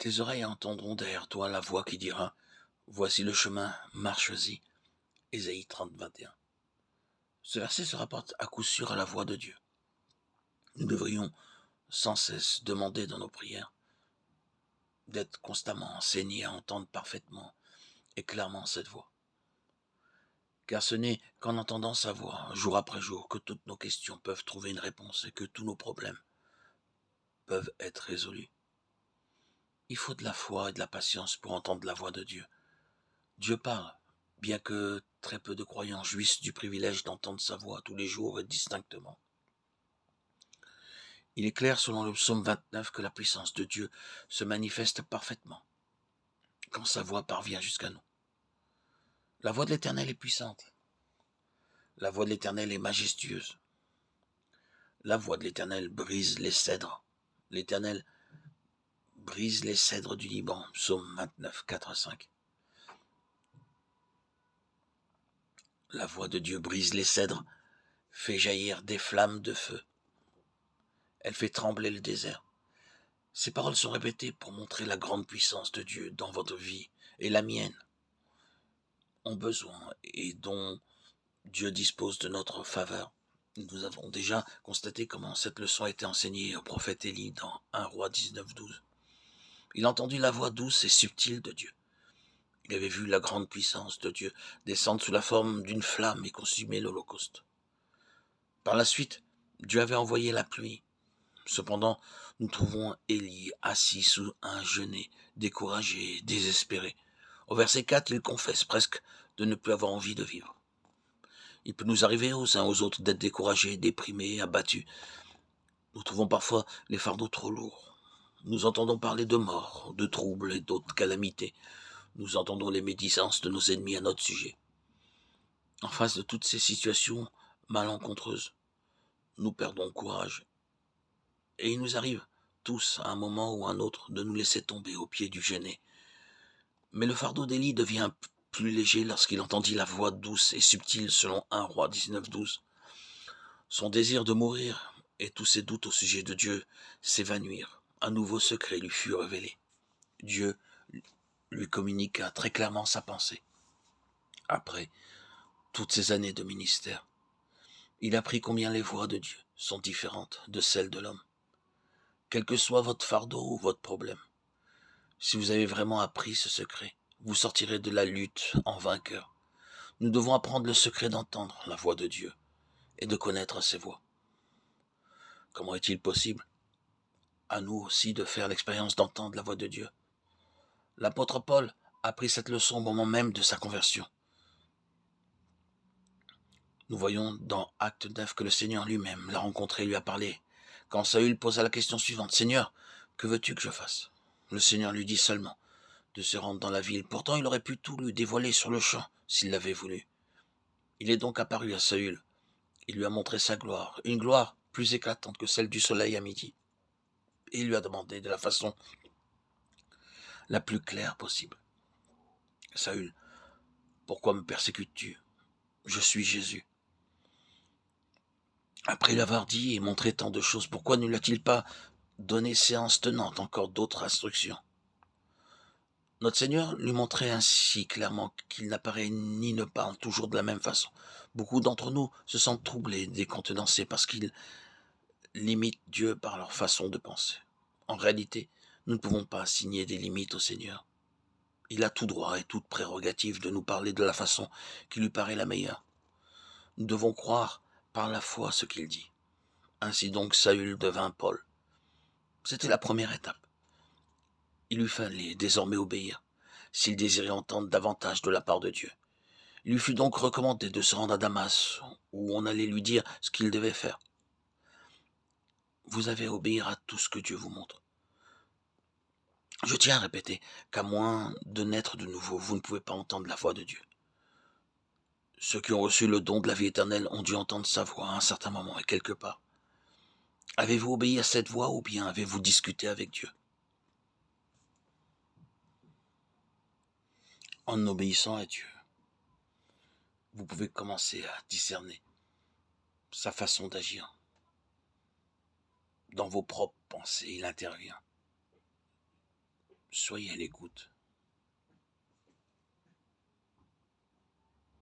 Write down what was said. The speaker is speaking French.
Tes oreilles entendront derrière toi la voix qui dira: Voici le chemin, marche-y. Ésaïe 30, 21. Ce verset se rapporte à coup sûr à la voix de Dieu. Nous devrions sans cesse demander dans nos prières d'être constamment enseignés à entendre parfaitement et clairement cette voix. Car ce n'est qu'en entendant sa voix, jour après jour, que toutes nos questions peuvent trouver une réponse et que tous nos problèmes peuvent être résolus. Il faut de la foi et de la patience pour entendre la voix de Dieu. Dieu parle, bien que très peu de croyants jouissent du privilège d'entendre sa voix tous les jours et distinctement. Il est clair selon le psaume 29 que la puissance de Dieu se manifeste parfaitement quand sa voix parvient jusqu'à nous. La voix de l'Éternel est puissante. La voix de l'Éternel est majestueuse. La voix de l'Éternel brise les cèdres. L'Éternel brise les cèdres du Liban. Psaume 29, 4 à 5. La voix de Dieu brise les cèdres, fait jaillir des flammes de feu. Elle fait trembler le désert. Ces paroles sont répétées pour montrer la grande puissance de Dieu dans votre vie et la mienne ont besoin et dont Dieu dispose de notre faveur. Nous avons déjà constaté comment cette leçon a été enseignée au prophète Élie dans 1 Roi 19, 12. Il entendit la voix douce et subtile de Dieu. Il avait vu la grande puissance de Dieu descendre sous la forme d'une flamme et consumer l'Holocauste. Par la suite, Dieu avait envoyé la pluie. Cependant, nous trouvons Élie assis sous un genêt, découragé, désespéré. Au verset 4, il confesse presque de ne plus avoir envie de vivre. Il peut nous arriver aux uns aux autres d'être découragés, déprimés, abattus. Nous trouvons parfois les fardeaux trop lourds. Nous entendons parler de mort, de troubles et d'autres calamités. Nous entendons les médisances de nos ennemis à notre sujet. En face de toutes ces situations malencontreuses, nous perdons courage. Et il nous arrive, tous, à un moment ou à un autre, de nous laisser tomber au pied du genêt. Mais le fardeau d'Élie devient plus léger lorsqu'il entendit la voix douce et subtile selon 1 Roi 19, 12. Son désir de mourir et tous ses doutes au sujet de Dieu s'évanouirent. Un nouveau secret lui fut révélé. Dieu lui communiqua très clairement sa pensée. Après toutes ces années de ministère, il apprit combien les voix de Dieu sont différentes de celles de l'homme. Quel que soit votre fardeau ou votre problème, si vous avez vraiment appris ce secret, vous sortirez de la lutte en vainqueur. Nous devons apprendre le secret d'entendre la voix de Dieu et de connaître ses voix. Comment est-il possible à nous aussi de faire l'expérience d'entendre la voix de Dieu? L'apôtre Paul a appris cette leçon au moment même de sa conversion. Nous voyons dans Acte 9 que le Seigneur lui-même l'a rencontré et lui a parlé. Quand Saül posa la question suivante: Seigneur, que veux-tu que je fasse? Le Seigneur lui dit seulement de se rendre dans la ville. Pourtant, il aurait pu tout lui dévoiler sur le champ s'il l'avait voulu. Il est donc apparu à Saül. Il lui a montré sa gloire, une gloire plus éclatante que celle du soleil à midi. Et il lui a demandé de la façon la plus claire possible: Saül, pourquoi me persécutes-tu? Je suis Jésus. Après l'avoir dit et montré tant de choses, pourquoi ne lui a-t-il pas donné séance tenante encore d'autres instructions? Notre Seigneur lui montrait ainsi clairement qu'il n'apparaît ni ne parle toujours de la même façon. Beaucoup d'entre nous se sentent troublés, décontenancés parce qu'ils limitent Dieu par leur façon de penser. En réalité, nous ne pouvons pas assigner des limites au Seigneur. Il a tout droit et toute prérogative de nous parler de la façon qui lui paraît la meilleure. Nous devons croire par la foi ce qu'il dit. Ainsi donc Saül devint Paul. C'était la première étape. Il lui fallait désormais obéir, s'il désirait entendre davantage de la part de Dieu. Il lui fut donc recommandé de se rendre à Damas, où on allait lui dire ce qu'il devait faire. Vous avez à obéir à tout ce que Dieu vous montre. Je tiens à répéter qu'à moins de naître de nouveau, vous ne pouvez pas entendre la voix de Dieu. Ceux qui ont reçu le don de la vie éternelle ont dû entendre sa voix à un certain moment et quelque part. Avez-vous obéi à cette voix ou bien avez-vous discuté avec Dieu? En obéissant à Dieu, vous pouvez commencer à discerner sa façon d'agir. Dans vos propres pensées, il intervient. Soyez à l'écoute.